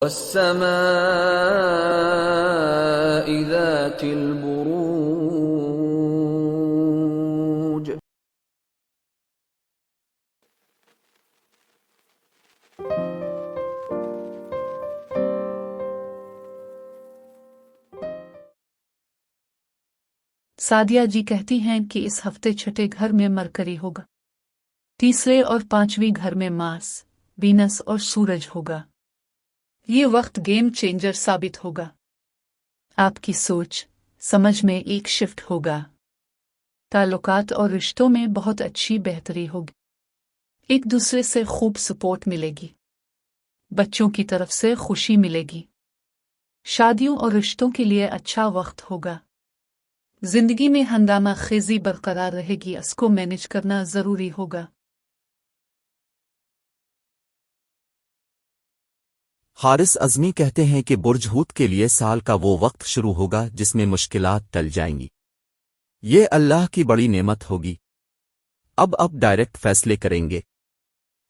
والسماء ذات البروج. सादिया जी कहती हैं कि इस हफ्ते छठे घर में मरकरी होगा, तीसरे और पांचवीं घर में मार्स, वीनस और सूरज होगा। ये वक्त गेम चेंजर साबित होगा। आपकी सोच समझ में एक शिफ्ट होगा। ताल्लुकात और रिश्तों में बहुत अच्छी बेहतरी होगी। एक दूसरे से खूब सपोर्ट मिलेगी। बच्चों की तरफ से खुशी मिलेगी। शादियों और रिश्तों के लिए अच्छा वक्त होगा। जिंदगी में हंगामा खेजी बरकरार रहेगी, इसको मैनेज करना जरूरी होगा। हारिस अज़मी कहते हैं कि बुर्ज हूत के लिए साल का वो वक्त शुरू होगा जिसमें मुश्किलात टल जाएंगी। ये अल्लाह की बड़ी नेमत होगी। अब डायरेक्ट फैसले करेंगे,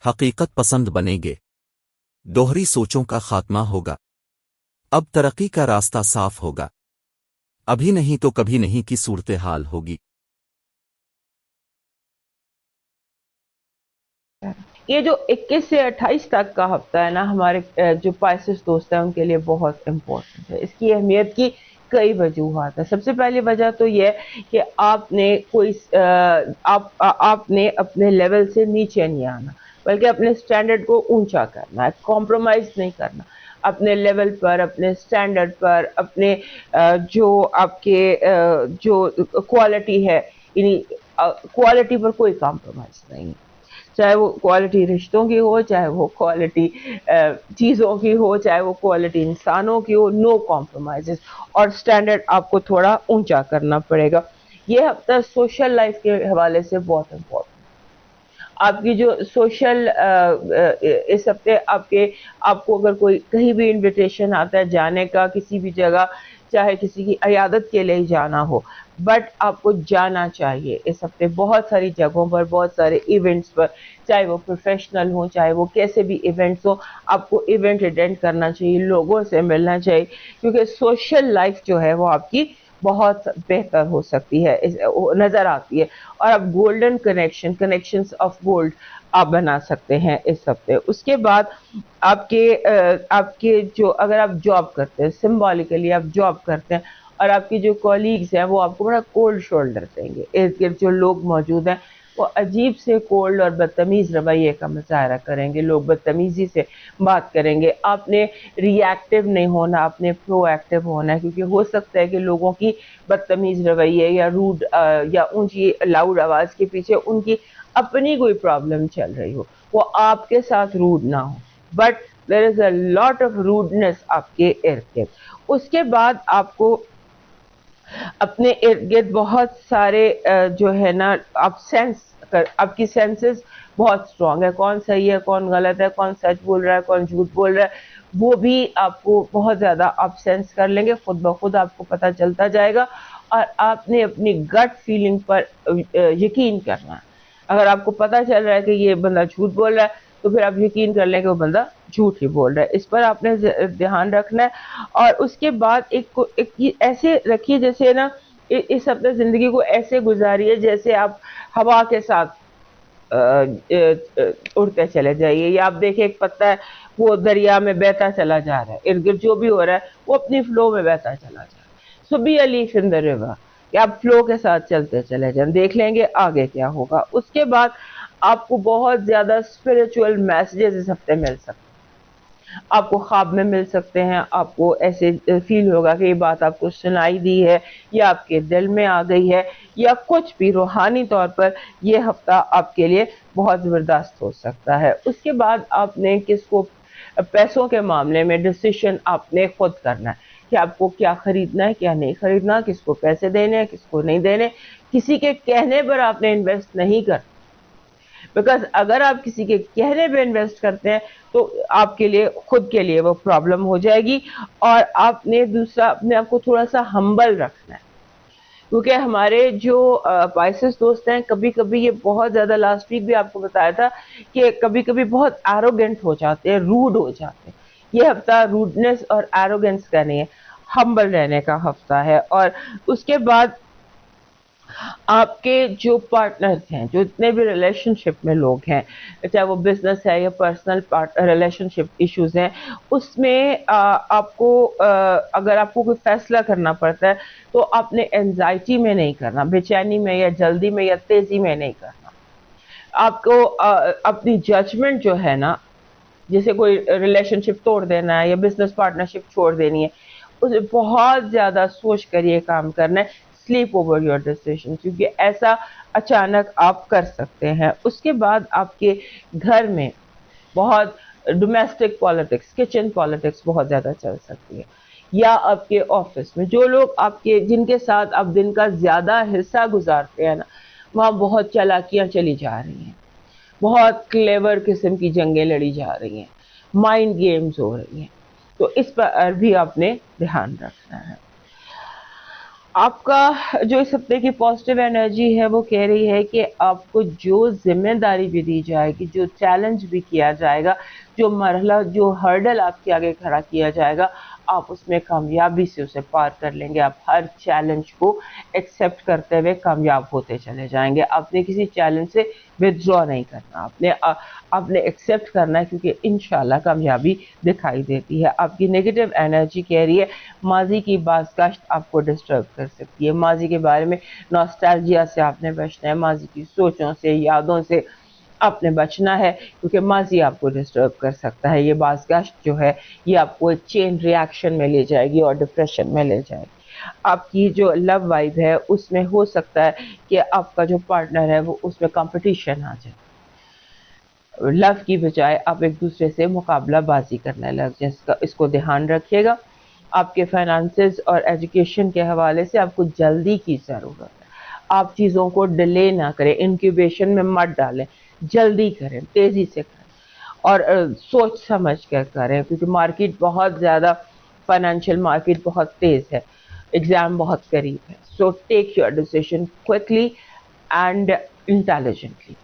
हकीकत पसंद बनेंगे, दोहरी सोचों का खात्मा होगा। अब तरक्की का रास्ता साफ होगा। अभी नहीं तो कभी नहीं की सूरत हाल होगी। ये जो 21 से 28 तक का हफ्ता है ना, हमारे जो पाइसेस दोस्त हैं उनके लिए बहुत इम्पोर्टेंट है। इसकी अहमियत की कई वजूहात है। सबसे पहली वजह तो ये कि आपने अपने लेवल से नीचे नहीं आना, बल्कि अपने स्टैंडर्ड को ऊंचा करना है, कॉम्प्रोमाइज नहीं करना। अपने लेवल पर, अपने स्टैंडर्ड पर, अपने जो आपके जो क्वालिटी है, क्वालिटी पर कोई कॉम्प्रोमाइज नहीं। चाहे वो क्वालिटी रिश्तों की हो, चाहे वो क्वालिटी चीज़ों की हो, चाहे वो क्वालिटी इंसानों की हो, नो कॉम्प्रोमाइजेस। और स्टैंडर्ड आपको थोड़ा ऊंचा करना पड़ेगा। ये हफ्ता सोशल लाइफ के हवाले से बहुत इम्पोर्टेंट। आपकी जो सोशल इस हफ्ते आपको अगर कोई कहीं भी इनविटेशन आता है जाने का, किसी भी जगह, चाहे किसी की इयादत के लिए ही जाना हो, बट आपको जाना चाहिए। इस हफ्ते बहुत सारी जगहों पर, बहुत सारे इवेंट्स पर, चाहे वो प्रोफेशनल हो, चाहे वो कैसे भी इवेंट्स हो, आपको इवेंट अटेंड करना चाहिए, लोगों से मिलना चाहिए, क्योंकि सोशल लाइफ जो है वो आपकी बहुत बेहतर हो सकती है, नज़र आती है। और आप गोल्डन कनेक्शंस ऑफ गोल्ड आप बना सकते हैं इस हफ्ते। उसके बाद आपके जो, अगर आप जॉब करते हैं, सिंबॉलिकली आप जॉब करते हैं और आपकी जो कॉलीग्स हैं वो आपको बड़ा कोल्ड शोल्डर देंगे। इर्द गिर्द जो लोग मौजूद हैं वो अजीब से कोल्ड और बदतमीज़ रवैये का मुजाहरा करेंगे, लोग बदतमीज़ी से बात करेंगे। आपने रिएक्टिव नहीं होना, आपने प्रोएक्टिव होना है, क्योंकि हो सकता है कि लोगों की बदतमीज़ रवैये या रूड या ऊंची लाउड आवाज़ के पीछे उनकी अपनी कोई प्रॉब्लम चल रही हो, वो आपके साथ रूड ना हो, but there is a lot of rudeness आपके इर्द गिर्द। उसके बाद आपको अपने इर्द गिर्द बहुत सारे जो है ना, आपकी सेंसेस बहुत स्ट्रांग है। कौन सही है, कौन गलत है, कौन सच बोल रहा है, कौन झूठ बोल रहा है, वो भी आपको बहुत ज़्यादा आप सेंस कर लेंगे। खुद ब खुद आपको पता चलता जाएगा और आपने अपनी गट फीलिंग पर यकीन करना है। अगर आपको पता चल रहा है कि ये बंदा झूठ बोल रहा है, तो फिर आप यकीन कर लें कि वो बंदा झूठ ही बोल रहा है। इस पर आपने ध्यान रखना है। और उसके बाद एक ऐसे रखिए जैसे ना, इस हफ्ते ज़िंदगी को ऐसे गुजारिए जैसे आप हवा के साथ उड़ते चले जाइए। या आप देखिए एक पत्ता है, वो दरिया में बहता चला जा रहा है, इर्द गिर्द जो भी हो रहा है वो अपनी फ्लो में बहता चला जा रहा है। So be a leaf in the river, कि आप फ्लो के साथ चलते चले जाएं, देख लेंगे आगे क्या होगा। उसके बाद आपको बहुत ज़्यादा स्पिरिचुअल मैसेजेस इस हफ्ते मिल सकते हैं। आपको ख्वाब में मिल सकते हैं, आपको ऐसे फील होगा कि ये बात आपको सुनाई दी है या आपके दिल में आ गई है, या कुछ भी रूहानी तौर पर ये हफ्ता आपके लिए बहुत ज़बरदस्त हो सकता है। उसके बाद आपने किसको पैसों के मामले में डिसीजन आपने खुद करना है कि आपको क्या खरीदना है, क्या नहीं खरीदना, किसको पैसे देने हैं, किसको नहीं देने। किसी के कहने पर आपने इन्वेस्ट नहीं करना, बिकॉज अगर आप किसी के कहने पे इन्वेस्ट करते हैं तो आपके लिए, खुद के लिए वो प्रॉब्लम हो जाएगी। और आपने दूसरा, अपने आप को थोड़ा सा हम्बल रखना है, क्योंकि हमारे जो पाइसेस दोस्त हैं, कभी कभी ये बहुत ज़्यादा, लास्ट वीक भी आपको बताया था कि कभी कभी बहुत एरोगेंट हो जाते हैं, रूड हो जाते हैं। ये हफ्ता रूडनेस और एरोगेंस का नहीं है, हम्बल रहने का हफ्ता है। और उसके बाद आपके जो पार्टनर्स हैं, जो इतने भी रिलेशनशिप में लोग हैं, चाहे वो बिजनेस है या पर्सनल रिलेशनशिप इश्यूज हैं, उसमें आपको अगर आपको कोई फैसला करना पड़ता है तो आपने एंजाइटी में नहीं करना, बेचैनी में या जल्दी में या तेजी में नहीं करना। आपको अपनी जजमेंट जो है ना, जैसे कोई रिलेशनशिप तोड़ देना है या बिजनेस पार्टनरशिप छोड़ देनी है, उसे बहुत ज़्यादा सोच कर ये काम करना है, स्लीप ओवर योर डिसीजन, क्योंकि ऐसा अचानक आप कर सकते हैं। उसके बाद आपके घर में बहुत डोमेस्टिक पॉलिटिक्स, किचन पॉलिटिक्स बहुत ज़्यादा चल सकती है, या आपके ऑफिस में जो लोग आपके जिनके साथ आप दिन का ज़्यादा हिस्सा गुजारते हैं ना, वहाँ बहुत चालाकियाँ चली जा रही हैं, बहुत क्लेवर किस्म की जंगें लड़ी जा रही हैं, माइंड गेम्स हो रही हैं, तो इस पर भी आपने ध्यान रखना है। आपका जो इस हफ्ते की पॉजिटिव एनर्जी है वो कह रही है कि आपको जो जिम्मेदारी भी दी जाएगी, जो चैलेंज भी किया जाएगा, जो मरहला, जो हर्डल आपके आगे खड़ा किया जाएगा, आप उसमें कामयाबी से उसे पार कर लेंगे। आप हर चैलेंज को एक्सेप्ट करते हुए कामयाब होते चले जाएंगे। आपने किसी चैलेंज से विथड्रॉ नहीं करना, आपने एक्सेप्ट करना है, क्योंकि इंशाल्लाह कामयाबी दिखाई देती है। आपकी नेगेटिव एनर्जी कह रही है माजी की बाज़गाश्त आपको डिस्टर्ब कर सकती है, माजी के बारे में नॉस्टैल्जिया से आपने बचना है, माजी की सोचों से, यादों से आपने बचना है, क्योंकि माजी आपको डिस्टर्ब कर सकता है। ये बाज़गाश्त जो है ये आपको एक चेन रिएक्शन में ले जाएगी और डिप्रेशन में ले जाएगी। आपकी जो लव वाइब है उसमें हो सकता है कि आपका जो पार्टनर है वो उसमें कंपटीशन आ जाए, लव की बजाय आप एक दूसरे से मुकाबला बाजी करने लग जाए। इसको ध्यान रखिएगा। आपके फाइनेंसेस और एजुकेशन के हवाले से आपको जल्दी की ज़रूरत है। आप चीज़ों को डिले ना करें, इंक्यूबेशन में मत डालें, जल्दी करें, तेज़ी से करें और सोच समझ कर करें, क्योंकि मार्केट बहुत ज़्यादा, फाइनेंशियल मार्केट बहुत तेज़ है, एग्ज़ाम बहुत करीब है। So take your decision quickly and intelligently.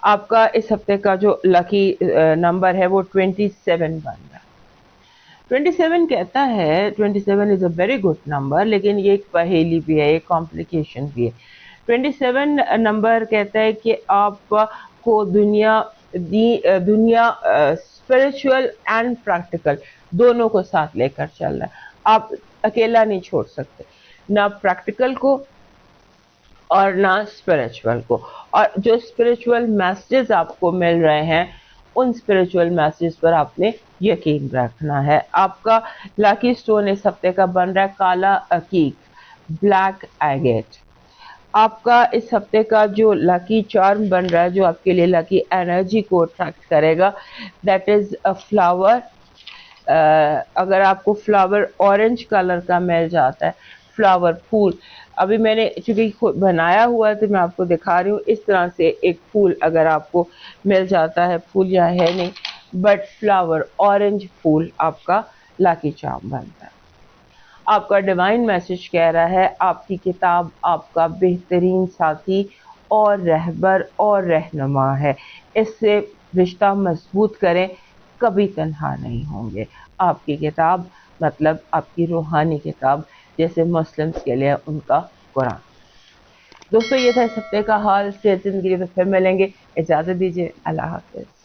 आपका इस हफ्ते का जो लकी नंबर है वो 27 बन रहा है। 27 कहता है 27 is a very good number, लेकिन ये एक पहेली भी है, एक कॉम्प्लिकेशन भी है। 27 नंबर कहता है कि आपको दुनिया स्पिरिचुअल एंड प्रैक्टिकल दोनों को साथ लेकर चलना है। आप अकेला नहीं छोड़ सकते, ना प्रैक्टिकल को और ना स्पिरिचुअल को। और जो स्पिरिचुअल मैसेजेस आपको मिल रहे हैं उन स्पिरिचुअल मैसेजेस पर आपने यकीन रखना है। आपका लकी स्टोन इस हफ्ते का बन रहा है काला अकीक, ब्लैक एगेट। आपका इस हफ्ते का जो लकी चार्म बन रहा है, जो आपके लिए लकी एनर्जी को अट्रैक्ट करेगा, दैट इज़ अ फ्लावर। अगर आपको फ्लावर ऑरेंज कलर का मिल जाता है, फ्लावर फूल, अभी मैंने चूँकि बनाया हुआ है तो मैं आपको दिखा रही हूँ, इस तरह से एक फूल अगर आपको मिल जाता है, फूल यहाँ है नहीं बट फ्लावर ऑरेंज फूल आपका लकी चार्म बनता है। आपका डिवाइन मैसेज कह रहा है आपकी किताब आपका बेहतरीन साथी और रहबर और रहनुमा है, इससे रिश्ता मजबूत करें, कभी तन्हा नहीं होंगे। आपकी किताब मतलब आपकी रूहानी किताब, जैसे मुस्लिम्स के लिए उनका कुरान। दोस्तों ये था इस हफ्ते का हाल। सेहत जिंदगी में फिर मिलेंगे, इजाज़त दीजिए, अल्लाह हाफ़िज़।